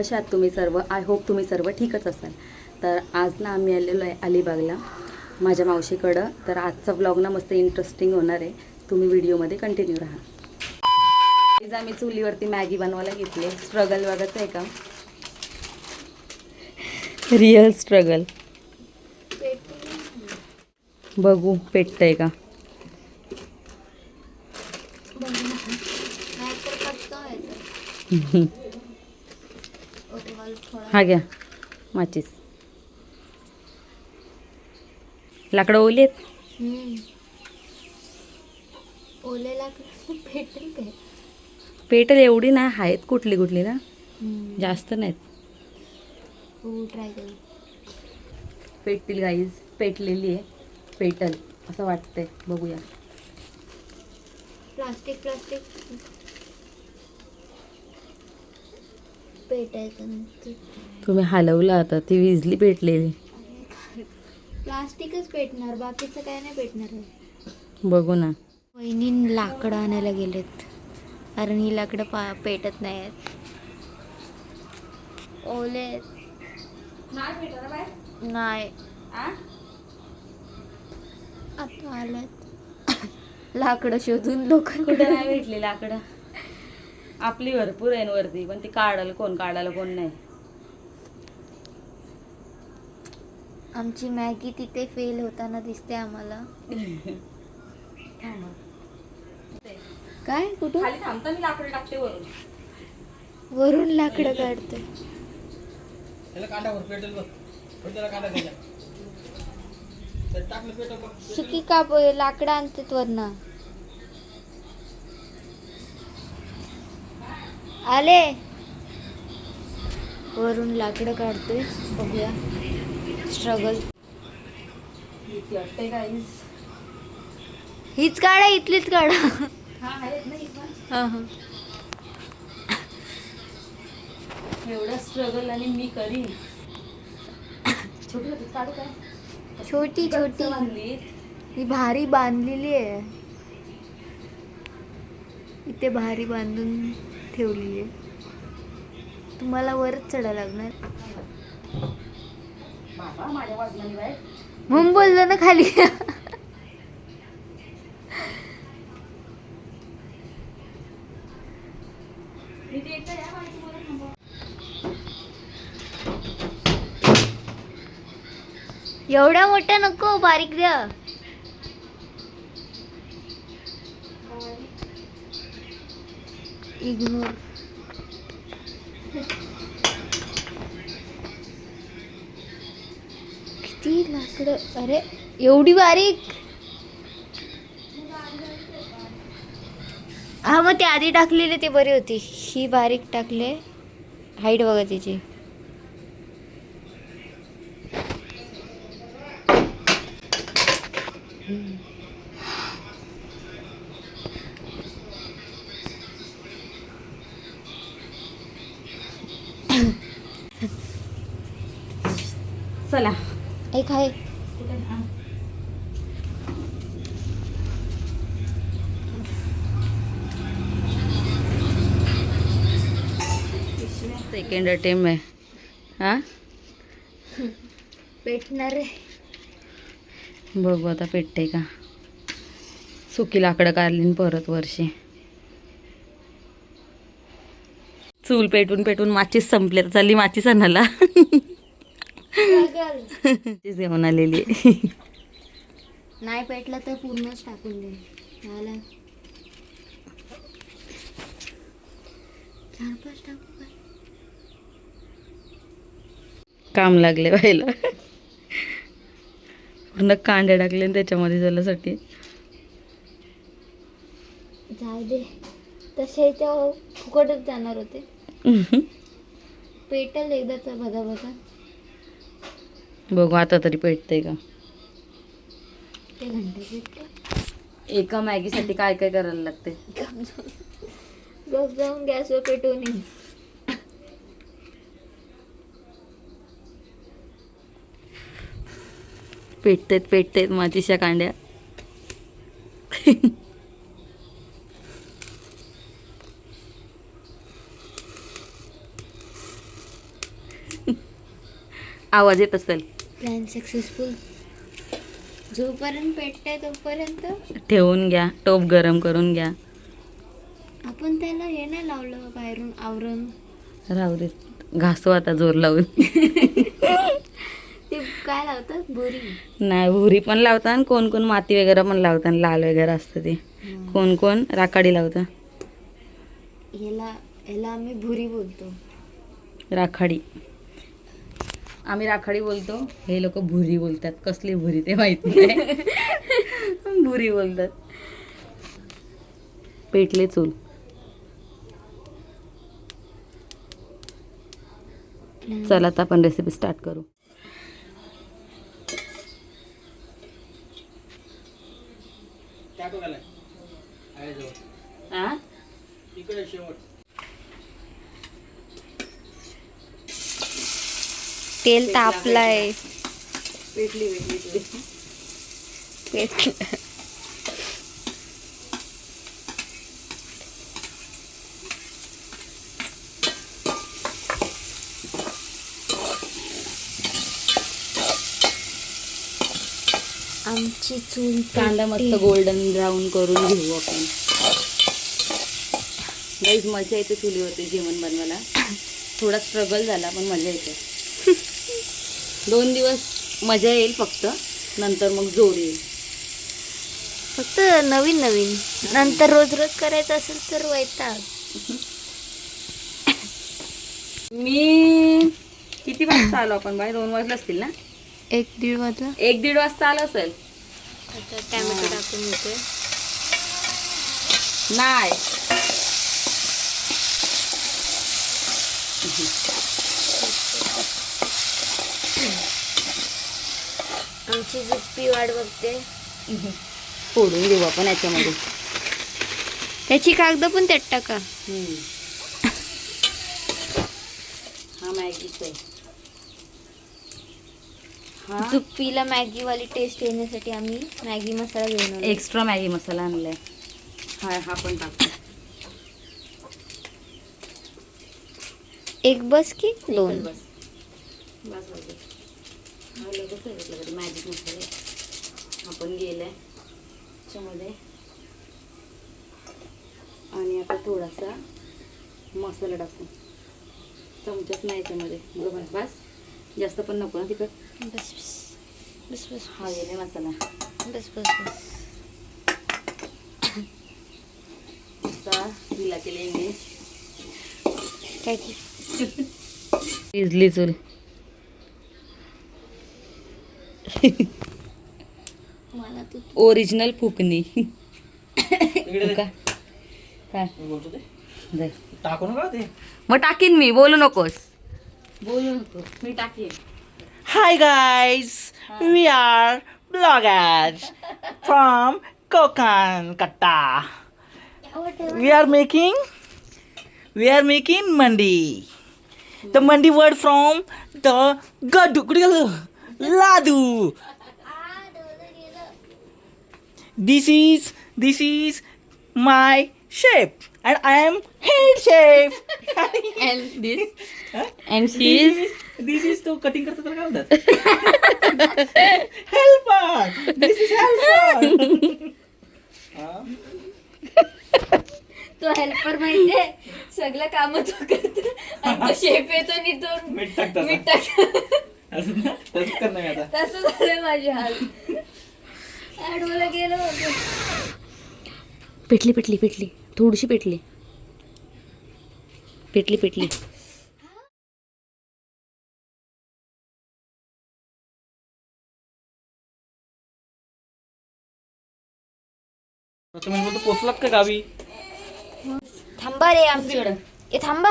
कशा आहात तुम्ही सर्व? आय होप तुम्ही सर्व ठीकच असाल. तर आज ना आम्ही आलेलो आहे अलिबागला माझ्या मावशीकडं. तर आजचा ब्लॉग ना मस्त इंटरेस्टिंग होणार आहे. तुम्ही व्हिडिओमध्ये कंटिन्यू राहा. आज आम्ही चुलीवरती मॅगी बनवायला घेतली. स्ट्रगल बघायचं आहे का? Real struggle. बघू पेटतंय का. हा घ्या माचीस. लाकडं ओली आहेत. ओले लाकडं पेटेल काय? पेटेल एवढी नाही आहेत, कुठली कुठली ना, जास्त नाहीत. हो ट्राय करू. पेटतील गाईज, पेटलेली आहे. पेटल असं वाटतंय, बघूया. प्लास्टिक पेटायचं नंतर तुम्ही हलवलं आता, ती विजली पेटलेली. प्लास्टिकच पेटणार, बाकीचं काय नाही पेटणार आहे. बघू ना. वहिनी लाकडं आणायला गेलेत कारण ही लाकडं पेटत नाही आहेत. ओले नाही आता आल्यात लाकडं शोधून. लोक कुठे नाही भेटली लाकडं. आपली भरपूर आहे वरती, पण ती काढायला कोण नाही. आमची मॅगी तिथे फेल होताना दिसते आम्हाला. काय कुठून? खाली थांबता मी लाकडं टाकते वरून. वरून लाकडं काढते. सुकी काप लाकडं आणतात वरनं. आले वरून लाकडं काढतोय. बघूया स्ट्रगल. हीच काढा, इथलीच काढा. हा हा. एवढा स्ट्रगल आणि मी करीन. छोटी होती काढू काय? छोटी बांधली. ही भारी बांधलेली आहे. इथे भारी बांधून ठेवली आहे. तुम्हाला वरच चढायला लागणार. बाबा माझ्या वाजल्याने बाहेर. म्हणून बोललो ना खाली. एवढा मोठा नको, बारीक द्या. इग्नोर. किती लाकडं. अरे एवढी बारीक. हा मग ते आधी टाकलेले ते बरी होती. ही बारीक टाकले. हाईट बघा तिची. चला एक आहे. सेकंड अटेम्प्ट आहे हा. पेटणार आहे. बघू आता पेटते का. सुकी लाकडं काढली परत वर्षी. चूल पेटून पेटून माचीस संपली. चालली माचीस आणायला. तीच घेऊन आलेली आहे. नाही पेटला तर पूर्णच टाकून दे. मला 4-5 टाकू काय? काम लागले व्हायला. पूर्ण कांदे टाकले त्याच्यामध्ये झाल्यासाठी. जाऊ दे, तसे त्या फुकटच जाणार होते. पेटल एकदाचा बघा बघा. बघू आता तरी पेटते का. ते घंटे पेटते. एका मॅगीसाठी काय काय करायला लागते. गप जाऊन गॅसवर पेटवून ये. पेटतेत मातीच्या कांड्या. आवाज येत असेल. Plan successful. जोपर्यंत पेटतंय तोपर्यंत ठेवून घ्या, टोप गरम करून घ्या. आपण त्याला हे नाही लावलं बाहेरून आवरण. राहू दे, घासू आता जोर लावून. ते काय लावतात बोरी. नाही, भुरी पण लावतात आणि कोण कोण माती वगैरे पण लावतात, लाल वगैरे असतं ते. कोण कोण राखाडी लावतं. ह्याला आम्ही भुरी बोलतो. राखाडी. आम्ही राखाडी बोलतो, हे लोक भुरी बोलतात. कसली भुरी ते माहित नाही. भुरी बोलतात. पेटले चूल. चला आता आपण रेसिपी स्टार्ट करू. हा? तेल तापलाय. पेटली. पेटलं. आमची चूल कांदा मस्त गोल्डन ब्राऊन करून घेऊ आपण. गाईज मजा येते चुलीवरती जेवण बनवायला. थोडा स्ट्रगल झाला पण मजा येते. 2 दिवस मजा येईल फक्त, नंतर मग जोर येईल. फक्त नवीन नंतर रोज करायचं असेल तर वैताग. मी किती वाजता आलो आपण बाय? 2 वाजले असतील ना? 1-1.5 वाजता. 1-1.5 वाजता आलो असेल. आता टॅमॅटो टाकून घेते. नाही, आमची जुप्पी वाट बघते. फोडून देऊ आपण याच्यामध्ये. त्याची कागद पण त्यात टाका. हा मॅगीच आहे. हा जुप्पीला मॅगीवाली टेस्ट येण्यासाठी आम्ही मॅगी मसाला घेऊन आलो. एक्स्ट्रा मॅगी मसाला आणलाय. हा पण टाकतो. एक बस की 2? बस लगेच आहे मॅजिक मसाले. आपण गेलाय त्याच्यामध्ये. आणि आता थोडासा मसाला टाकू. चमचाच नाही याच्यामध्ये. बस, जास्त पण नको ना तिखट. बस बस बस. हा गेले मसाला. बस बस बस. हिला केले इंग्लिश. काय की इजली चूल. मला तू ओरिजिनल फुकणी. का? काय जाय. टाकू नका ते. मग टाकीन मी, बोलू नकोस. मी टाकीन. Hi guys, we are bloggers from Kolkata. We are making mandi. The mandi word from the ladu. This is my chef and I am head chef. And she is This is तो cutting करता तर काय म्हणतात? Helper. This is helper. तो helper माहितीये सगळं काम तो करतो आणि तो शेफ येतो आणि तो मीठ टाकता. मीठ टाकतो. असं ना? तसंच करणार मी आता. तसं झालं माझे हाल. आडवलं गेलं होतं. पेटली थोडीशी पेटली. तुम्ही बोलतो पोचलात का गावी? थांबा रे आमच्याकडं. ए थांबा.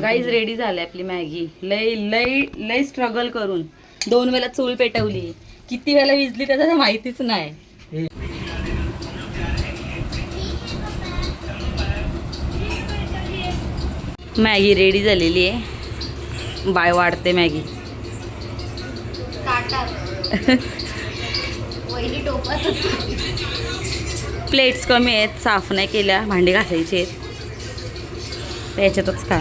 गाईज रेडी झाली आपली मॅगी. लय स्ट्रगल करून 2 वेळा चूल पेटवली. किती वेळा विजली त्याचं माहितीच नाही. मॅगी रेडी झालेली आहे. बाय वाढते मॅगी. वहिनी टोपात प्लेट्स कमी आहेत, साफ नाही केल्या, भांडी घासायची आहेत. त्याच्यातच खा.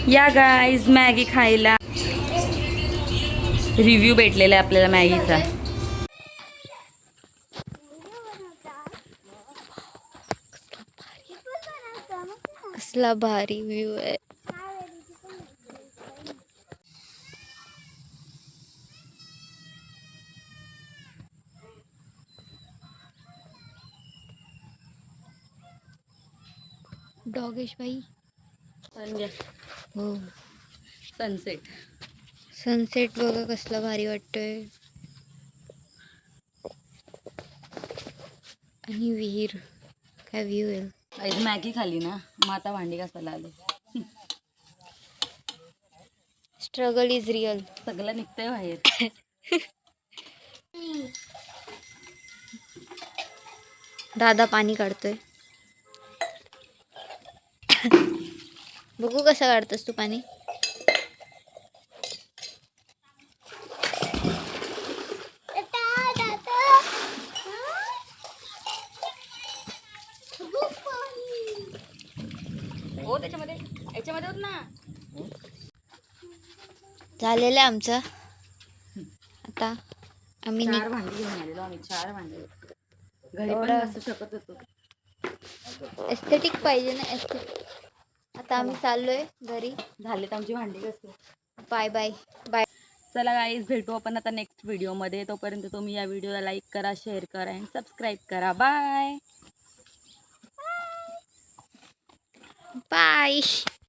या गाईज मॅगी खायला. रिव्ह्यू भेटलेला आहे आपल्याला मॅगीचा. कसला भारी व्ह्यू आहे. डॉगेश भाई. हो सनसेट. सनसेट बघा कसला भारी वाटतोय. आणि विहीर. काय व्ह्यू आहे. गाईज मॅगी खाली ना, मग आता भांडी घासायला आले. Struggle is real. सगळं निघतंय बाहेर. दादा पाणी काढतोय. बघू कसं काढतोस तू पाणी. हो त्याच्यामध्ये याच्यामध्ये होत ना. झालेलं आहे आमचं. आता आम्ही 4 भांडी घेऊन आलेलो आम्ही. 4 भांडी घरी पण एवढं? असू शकत होतो. एस्थेटिक पाहिजे ना. एस्थेटिक. आता आम्ही चाललोय घरी. झालेत आमची भांडी घासून. Bye bye bye. चला गाईज भेटू आपण आता नेक्स्ट व्हिडिओमध्ये. तोपर्यंत तुम्ही या व्हिडिओला लाईक करा, शेअर करा आणि सबस्क्राईब करा. Bye bye.